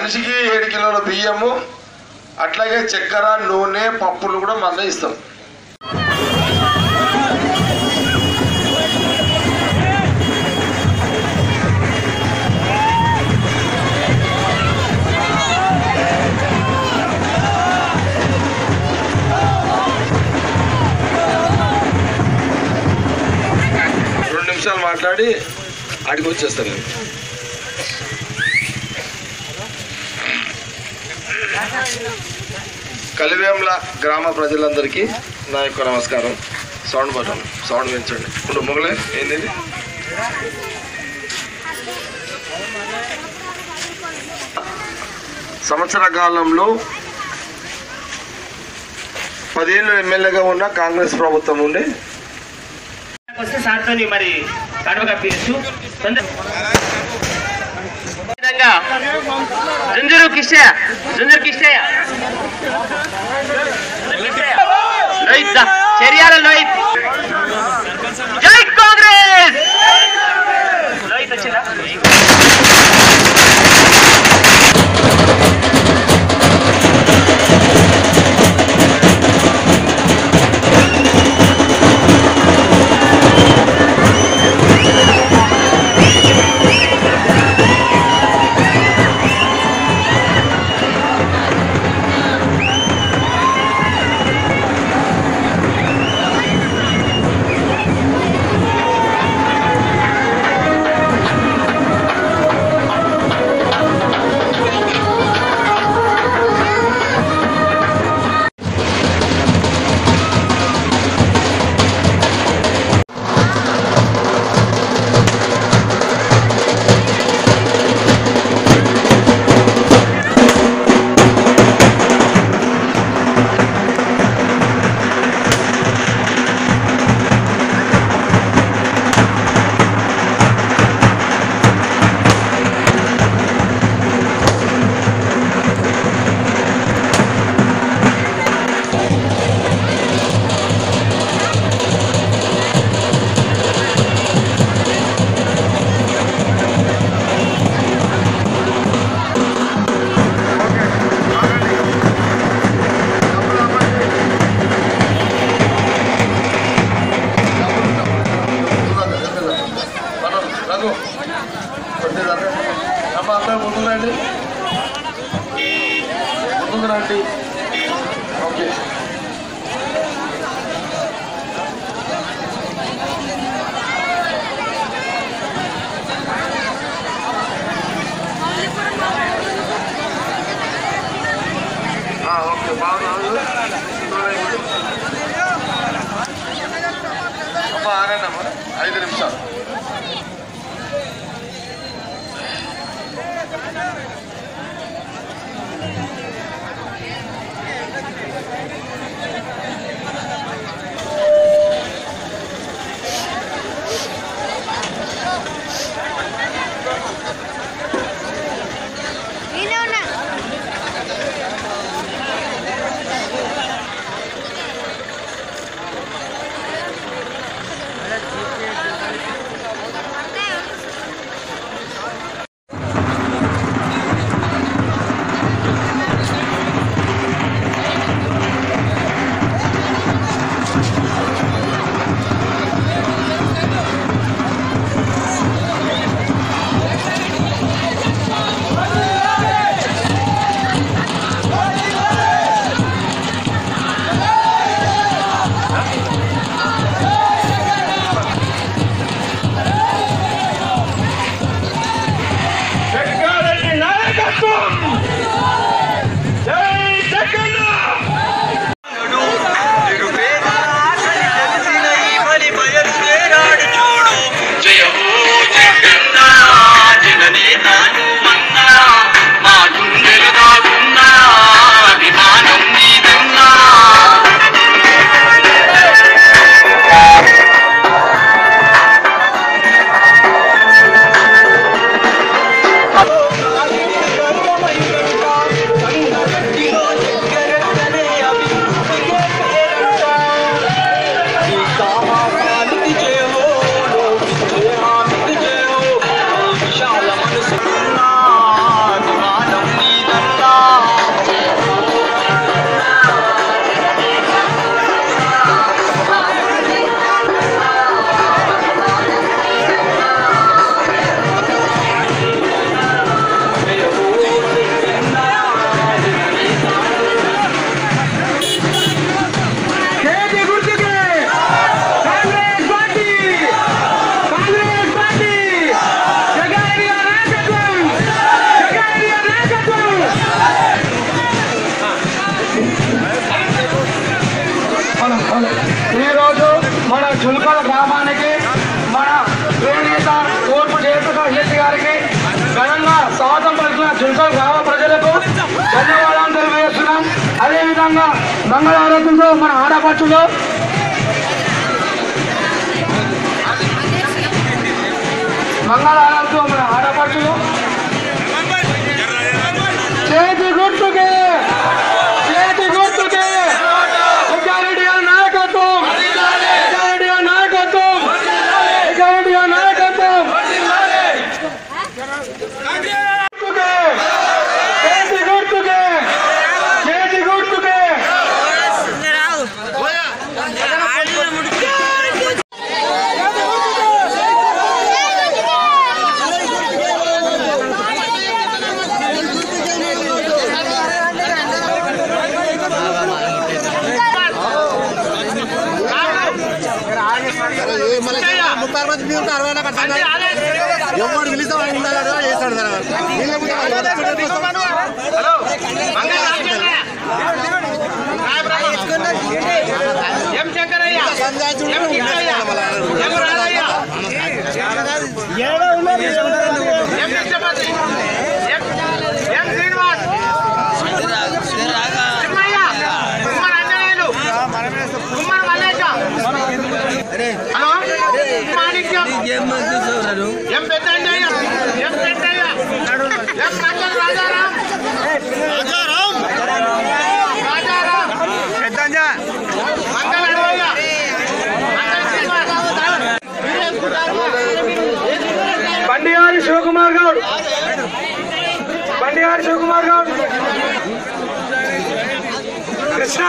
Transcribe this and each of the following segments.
మనిషికి 7 కిలోల బియ్యము, అట్లాగే చక్కెర, నూనె, పప్పులు కూడా మనం ఇస్తాం. నిమిషాలు మాట్లాడి ఆడికి వచ్చేస్తాను. కలివేంల గ్రామ ప్రజలందరికీ నా యొక్క నమస్కారం. సౌండ్ బటన్ సౌండ్ పెంచండి. ఇప్పుడు మొగలే ఏంది సంవత్సర కాలంలో 10 ఏళ్ళు ఎమ్మెల్యేగా ఉన్న కాంగ్రెస్ ప్రభుత్వం ఉండే సార్తోని మరి కడవ కప్పించు. జుంజురు కిష్టయ్య లోహిత్ చెరియాల లోహిత్. జై కాంగ్రెస్. లోహిత్ వచ్చిందా? ముందుకు రండి. ఓకే. ఓకే బాగున్నా. అమ్మా ఆరేనమ్మా 5 నిమిషాలు. మన ప్రియనేత తూర్పు జయప్రకాష్ గారికి ఘనంగా స్వాగతం పలికిన జుల్కల్ గ్రామ ప్రజలకు ధన్యవాదాలు తెలియజేస్తున్నాం. అదేవిధంగా మంగళారతులతో మన ఆడపడుచులు చేతి గుర్తుకే విజయారెడ్డి గారి నాయకత్వం, విజయారెడ్డి గారి నాయకత్వం, విజయారెడ్డి గారి నాయకత్వం, చేతి గుర్తుకే ఎవరు పిలిస్తే చేస్తాడు బండియారి శివకుమార్ గౌడ్, కృష్ణ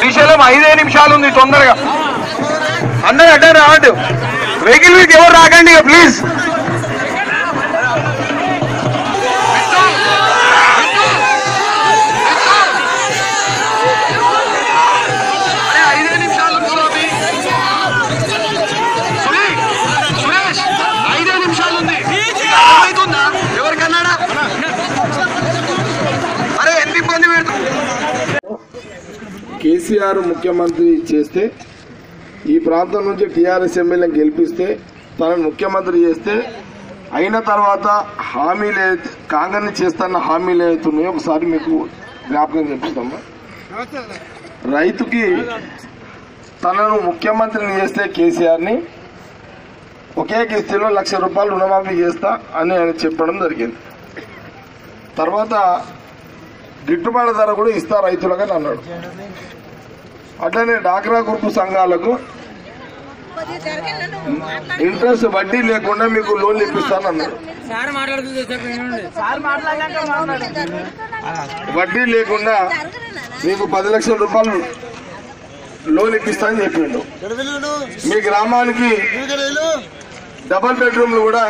శ్రీశైలం 5 నిమిషాలు ఉంది. తొందరగా అందరూ అడ్డ రావద్దు. వెహికల్ వీక్ ఎవరు రాకండి ప్లీజ్. కేసీఆర్ ముఖ్యమంత్రి చేస్తే, ఈ ప్రాంతం నుంచి టీఆర్ఎస్ ఎమ్మెల్యేని గెలిపిస్తే, తనను ముఖ్యమంత్రి చేస్తే, అయిన తర్వాత హామీలు కాంగ్రెస్ చేస్తున్న హామీలు ఏవైతున్నాయో ఒకసారి మీకు జ్ఞాపకం చేపిస్తామా. రైతుకి తనను ముఖ్యమంత్రిని చేస్తే కేసీఆర్ని ఒకే కిస్తీలో 1,00,000 రూపాయలు రుణమాఫీ చేస్తా అని ఆయన చెప్పడం జరిగింది. తర్వాత గిట్టుబాటు ధర కూడా ఇస్తా రైతులుగా అన్నాడు. అట్లనే డాక్రా గ్రూపు సంఘాలకు ఇంట్రెస్ట్ వడ్డీ లేకుండా మీకు లోన్లు ఇప్పిస్తాను అన్నాడు. వడ్డీ లేకుండా మీకు 10 లక్షల రూపాయలు లోన్ ఇప్పిస్తా అని చెప్పిండు. మీ గ్రామానికి డబల్ బెడ్రూమ్లు కూడా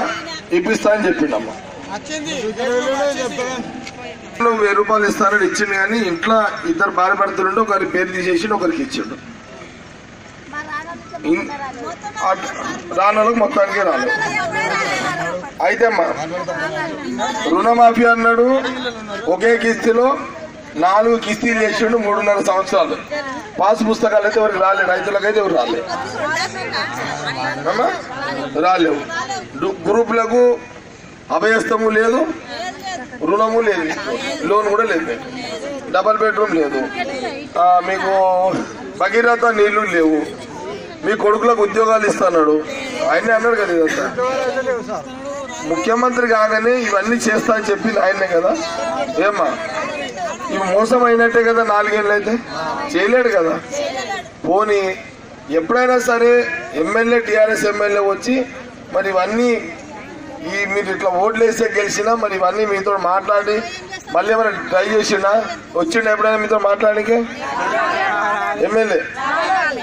ఇప్పిస్తా అని చెప్పిండమ్మా. 1000 రూపాయలు ఇస్తానని ఇచ్చిండు, కానీ ఇంట్లో 2 భార్య భర్తలుండి ఒకరి పేరు తీసేసి ఒకరికి ఇచ్చిండు. రానోళ్ళకి మొత్తానికి రాలేదు. అయితే అమ్మా రుణమాఫీ అన్నాడు, ఒకే కిస్తీలో 4 కిస్తీలు చేసిండు, 3.5 సంవత్సరాలు. పాస్ పుస్తకాలు అయితే ఎవరికి రాలేదు, రైతులకైతే ఎవరు రాలేవు. గ్రూపులకు అభయస్థము లేదు, రుణము లేదు, లోన్ కూడా లేదు, డబల్ బెడ్రూమ్ లేదు, మీకు భగీరథ నీళ్లు లేవు, మీ కొడుకులకు ఉద్యోగాలు ఇస్తున్నాడు. ఆయనే అన్నాడు కదా ఇదంతా. ముఖ్యమంత్రి కాగానే ఇవన్నీ చేస్తా అని చెప్పింది ఆయనే కదా. ఏమ్మా ఇవి మోసం అయినట్టే కదా. 4 ఏళ్ళు అయితే చేయలేడు కదా. పోనీ ఎప్పుడైనా సరే ఎమ్మెల్యే టీఆర్ఎస్ ఎమ్మెల్యే వచ్చి మరి ఇవన్నీ మీరు ఇట్లా ఓట్లు వేస్తే గెలిచినా మరి ఇవన్నీ మీతో మాట్లాడి మళ్ళీ ఏమైనా ట్రై చేసినా వచ్చిండ ఎప్పుడైనా మీతో మాట్లాడికే ఎమ్మెల్యే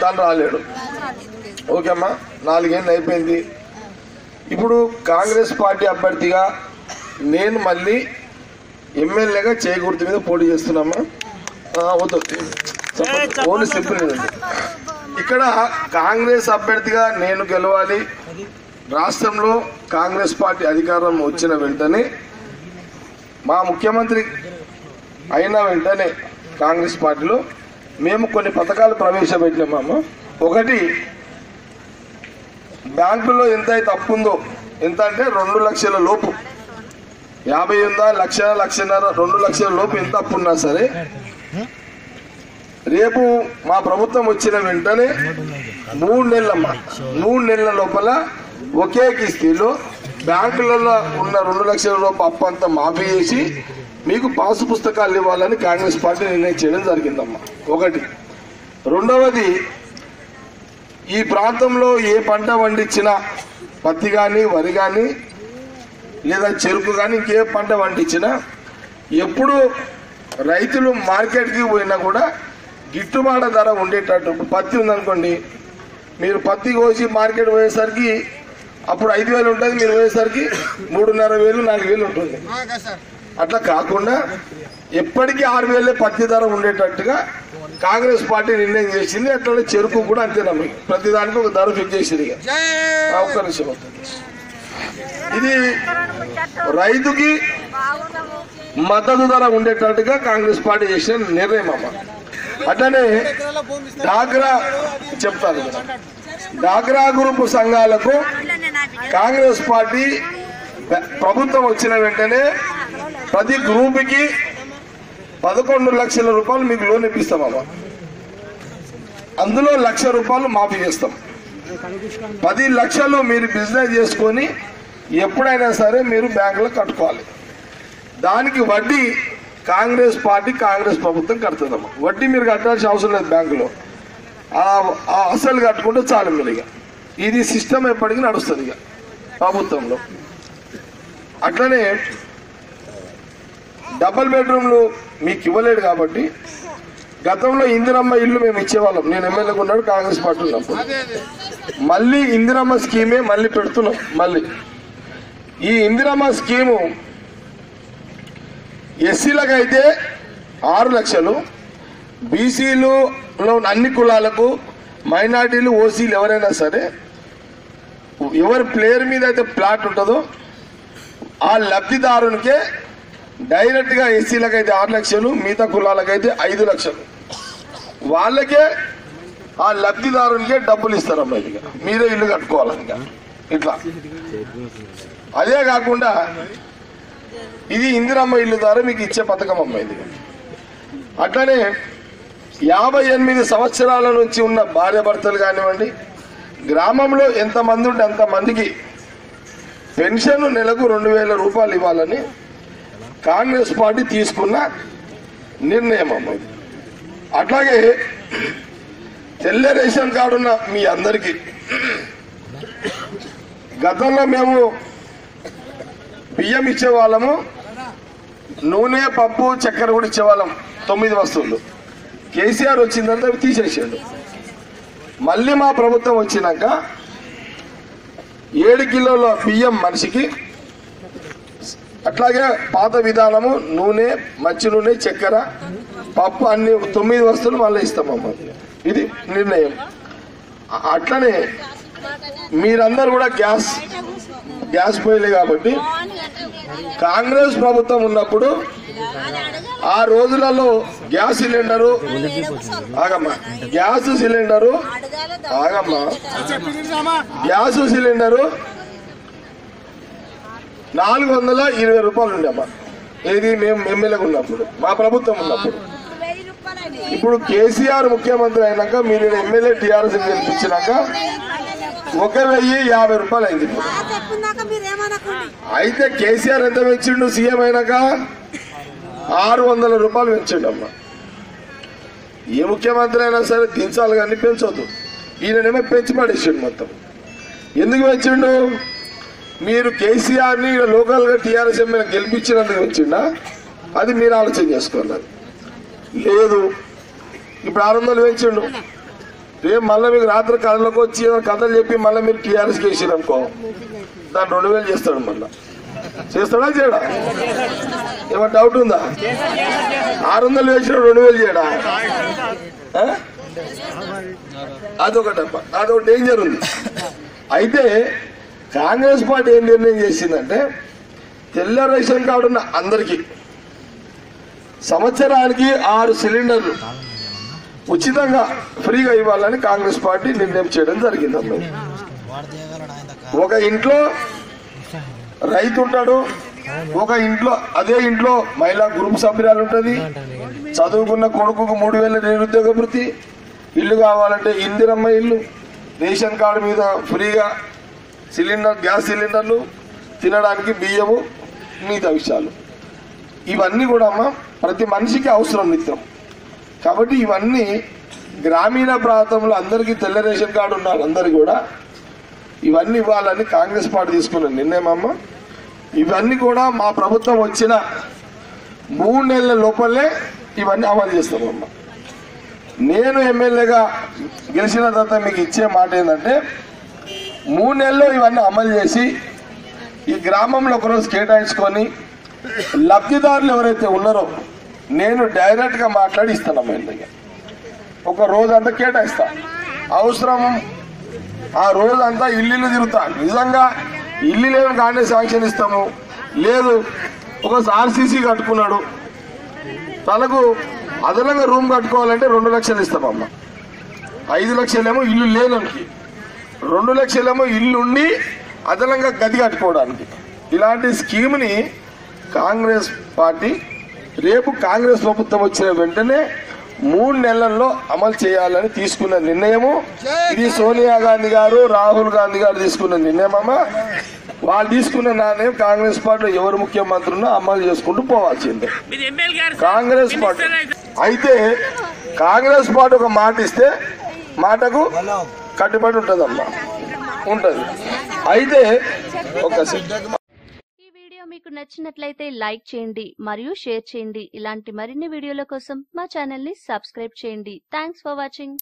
తను రాలేడు. ఓకే అమ్మా 4 ఏళ్ళు అయిపోయింది. ఇప్పుడు కాంగ్రెస్ పార్టీ అభ్యర్థిగా నేను మళ్ళీ ఎమ్మెల్యేగా చేకూర్తి మీద పోటీ చేస్తున్నామా? అవుతుంది. ఓన్లీ సింపుల్ లేదండి. ఇక్కడ కాంగ్రెస్ అభ్యర్థిగా నేను గెలవాలి. రాష్ట్రంలో కాంగ్రెస్ పార్టీ అధికారం వచ్చిన వెంటనే మా ముఖ్యమంత్రి అయిన వెంటనే కాంగ్రెస్ పార్టీలో మేము కొన్ని పథకాలు ప్రవేశపెట్టినామా. ఒకటి, బ్యాంకులో ఎంత అయితే అప్పు ఉందో, ఎంత అంటే 2 లక్షల లోపు, 50 ఉందా, 1,00,000, 1,50,000, 2 లక్షల లోపు ఎంత అప్పు ఉన్నా సరే రేపు మా ప్రభుత్వం వచ్చిన వెంటనే 3 నెలల లోపల ఒకే కిస్తీలో బ్యాంకులలో ఉన్న 2 లక్షల లోపు అప్పు అంతా మాఫీ చేసి మీకు పాసు పుస్తకాలు ఇవ్వాలని కాంగ్రెస్ పార్టీ నిర్ణయం చేయడం జరిగిందమ్మా. ఒకటి. రెండవది, ఈ ప్రాంతంలో ఏ పంట పండించినా, పత్తి కానీ, వరి కానీ, లేదా చెరుకు కానీ, ఇంకే పంట పండించినా ఎప్పుడు రైతులు మార్కెట్కి పోయినా కూడా గిట్టుబాటు ధర ఉండేటట్టు. పత్తి ఉందనుకోండి, మీరు పత్తి కోసి మార్కెట్ పోయేసరికి అప్పుడు 5,000 ఉంటుంది, మీరు పోయేసరికి 3,500, 4,000 ఉంటుంది. అట్లా కాకుండా ఎప్పటికీ 6,000 పత్తి ధర ఉండేటట్టుగా కాంగ్రెస్ పార్టీ నిర్ణయం చేసింది. అట్లా చెరుకు కూడా అంతేనమ్మా, ప్రతి దానికి ఒక ధర ఫిక్స్ చేసింది. ఒక్క నిమిషం అవుతుంది. ఇది రైతుకి మద్దతు ధర ఉండేటట్టుగా కాంగ్రెస్ పార్టీ చేసిన నిర్ణయం అమ్మ. అట్లనే డాక్రా చెప్తాను, డాక్రా గ్రూప్ సంఘాలకు కాంగ్రెస్ పార్టీ ప్రభుత్వం వచ్చిన వెంటనే ప్రతి గ్రూప్కి 11 లక్షల రూపాయలు మీకు లోన్ ఇప్పిస్తామమ్మా. అందులో 1,00,000 రూపాయలు మాఫీ చేస్తాం. 10 లక్షలు మీరు బిజినెస్ చేసుకొని ఎప్పుడైనా సరే మీరు బ్యాంకులో కట్టుకోవాలి. దానికి వడ్డీ కాంగ్రెస్ పార్టీ, కాంగ్రెస్ ప్రభుత్వం కడుతుందమ్మా. వడ్డీ మీరు కట్టాల్సిన అవసరం లేదు, బ్యాంకులో అసలు కట్టుకుంటే చాలు మీరు. ఇక ఇది సిస్టమ్ ఎప్పటికీ నడుస్తుంది ఇక ప్రభుత్వంలో. అట్లనే డబల్ బెడ్రూమ్లు మీకు ఇవ్వలేడు కాబట్టి గతంలో ఇందిరమ్మ ఇల్లు మేము ఇచ్చేవాళ్ళం. నేను ఎమ్మెల్యేగా ఉన్నాడు, కాంగ్రెస్ పార్టీ ఉన్నప్పుడు. మళ్ళీ ఇందిరమ్మ స్కీమే మళ్ళీ పెడుతున్నాం. మళ్ళీ ఈ ఇందిరమ్మ స్కీము ఎస్సీలకు అయితే 6 లక్షలు, బీసీలు అన్ని కులాలకు, మైనార్టీలు, ఓసీలు ఎవరైనా సరే ఎవరి ప్లేయర్ మీద అయితే ప్లాట్ ఉంటుందో ఆ లబ్ధిదారునికే డైరెక్ట్గా, ఎస్సీలకు అయితే 6 లక్షలు, మిగతా కులాలకైతే 5 లక్షలు, వాళ్ళకే ఆ లబ్ధిదారునికే డబ్బులు ఇస్తారమ్మా. ఇక మీరే ఇల్లు కట్టుకోవాలని ఇట్లా. అదే కాకుండా ఇది ఇందిరమ్మ ఇల్లు ద్వారా మీకు ఇచ్చే పథకం అమ్మ ఇది. అట్లనే 58 సంవత్సరాల నుంచి ఉన్న భార్య భర్తలు కానివ్వండి, గ్రామంలో ఎంతమంది ఉంటే అంతమందికి పెన్షన్ నెలకు 2,000 రూపాయలు ఇవ్వాలని కాంగ్రెస్ పార్టీ తీసుకున్న నిర్ణయం అమ్మ ఇది. అట్లాగే తెల్ల రేషన్ కార్డు ఉన్న మీ అందరికీ గతంలో మేము బియ్యం ఇచ్చేవాళ్ళము, నూనె, పప్పు, చక్కెర కూడా ఇచ్చేవాళ్ళం, 9 వస్తువులు. కేసీఆర్ వచ్చిన తర్వాత అవి తీసేసాడు. మళ్ళీ మా ప్రభుత్వం వచ్చినాక 7 కిలోల బియ్యం మనిషికి, అట్లాగే పాత విధానము నూనె, మంచి నూనె, చక్కెర, పప్పు అన్ని 9 వస్తువులు మళ్ళీ ఇస్తామమ్మా. ఇది నిర్ణయం. అట్లనే మీరందరూ కూడా గ్యాస్ పోయలే కాబట్టి కాంగ్రెస్ ప్రభుత్వం ఉన్నప్పుడు ఆ రోజులలో గ్యాస్ సిలిండరు ఆగమ్మా గ్యాస్ సిలిండరు 420 రూపాయలు ఉండేమ్మా. ఇది మేము ఎమ్మెల్యేగా ఉన్నప్పుడు, మా ప్రభుత్వం ఉన్నప్పుడు. ఇప్పుడు కేసీఆర్ ముఖ్యమంత్రి అయినాక మీరు ఎమ్మెల్యే టీఆర్ఎస్ గెలిపించినాక 1050 రూపాయలు అయింది. అయితే కేసీఆర్ ఎంత పెంచిండు? సీఎం అయినాక 600 రూపాయలు పెంచిండు అమ్మా. ఏ ముఖ్యమంత్రి అయినా సరే దించాలి కానీ పెంచొద్దు. ఈయననేమో పెంచి పడేసిండు మొత్తం. ఎందుకు పెంచిండు? మీరు కేసీఆర్ని లోకల్గా టీఆర్ఎస్ ఎమ్మెల్యే గెలిపించినందుకు పెంచిండా? అది మీరు ఆలోచన చేసుకోవాలి. లేదు, ఇప్పుడు 600 పెంచిండు. రేపు మళ్ళీ మీకు రాత్రి కథలోకి వచ్చి కథలు చెప్పి మళ్ళీ మీరు టీఆర్ఎస్కి వేసారు అనుకో, దాన్ని 2000 చేస్తాడు. మళ్ళీ చేస్తాడా చేయడా? ఏమన్నా డౌట్ ఉందా? 600 వేసిన 2000 చేయడా? అదొకటప్ప, అదొక డేంజర్ ఉంది. అయితే కాంగ్రెస్ పార్టీ ఏం నిర్ణయం చేసిందంటే తెల్ల రేషన్ కార్డు ఉన్న అందరికీ సంవత్సరానికి 6 సిలిండర్లు ఉచితంగా ఫ్రీగా ఇవ్వాలని కాంగ్రెస్ పార్టీ నిర్ణయం చేయడం జరిగిందమ్మా. ఒక ఇంట్లో రైతు ఉంటాడు, ఒక ఇంట్లో అదే ఇంట్లో మహిళా గ్రూప్ సభ్యురాలు ఉంటుంది, చదువుకున్న కొడుకుకు 3000 నిరుద్యోగ వృత్తి, ఇల్లు కావాలంటే ఇందిరమ్మ ఇల్లు, రేషన్ కార్డు మీద ఫ్రీగా సిలిండర్, గ్యాస్ సిలిండర్లు, తినడానికి బియ్యము, మిగతా విషయాలు. ఇవన్నీ కూడా అమ్మ ప్రతి మనిషికి అవసరం నిత్యం. కాబట్టి ఇవన్నీ గ్రామీణ ప్రాంతంలో అందరికీ తెల్ల రేషన్ కార్డు ఉన్న అందరికీ కూడా ఇవన్నీ ఇవ్వాలని కాంగ్రెస్ పార్టీ తీసుకున్న నిర్ణయం అమ్మ. ఇవన్నీ కూడా మా ప్రభుత్వం వచ్చిన 3 నెలల లోపలే ఇవన్నీ అమలు చేస్తామమ్మా. నేను ఎమ్మెల్యేగా గెలిచిన తర్వాత మీకు ఇచ్చే మాట ఏంటంటే 3 నెలల్లో ఇవన్నీ అమలు చేసి ఈ గ్రామంలో ఒకరోజు కేటాయించుకొని లబ్ధిదారులు ఎవరైతే ఉన్నారో నేను డైరెక్ట్గా మాట్లాడి ఇస్తానమ్మా. ఇంతగా ఒక రోజంతా కేటాయిస్తా, అవసరం ఆ రోజంతా ఇల్లు తిరుగుతా. నిజంగా ఇల్లు లేని కానీ శాంక్షన్ ఇస్తాము. లేదు ఒక ఆర్సీసీ కట్టుకున్నాడు, తనకు అదనంగా రూమ్ కట్టుకోవాలంటే 2 లక్షలు ఇస్తామమ్మా. 5 లక్షలేమో ఇల్లు లేనికి, 2 లక్షలేమో ఇల్లు ఉండి అదనంగా గది కట్టుకోవడానికి. ఇలాంటి స్కీమ్ని కాంగ్రెస్ పార్టీ రేపు కాంగ్రెస్ ప్రభుత్వం వచ్చిన వెంటనే 3 నెలల్లో అమలు చేయాలని తీసుకున్న నిర్ణయము. ఇది సోనియా గాంధీ గారు, రాహుల్ గాంధీ గారు తీసుకున్న నిర్ణయం అమ్మా. వాళ్ళు తీసుకున్న నిర్ణయం కాంగ్రెస్ పార్టీలో ఎవరు ముఖ్యమంత్రి ఉన్నా అమలు చేసుకుంటూ పోవాల్సిందే కాంగ్రెస్ పార్టీ. అయితే కాంగ్రెస్ పార్టీ ఒక మాట ఇస్తే మాటకు కట్టుబడి ఉంటుందమ్మా, ఉంటుంది. అయితే ఈ వీడియో మీకు నచ్చినట్లయితే లైక్ చేయండి మరియు షేర్ చేయండి. ఇలాంటి మరిన్ని వీడియోల కోసం మా ఛానల్ ని సబ్స్క్రైబ్ చేయండి. Thanks for watching.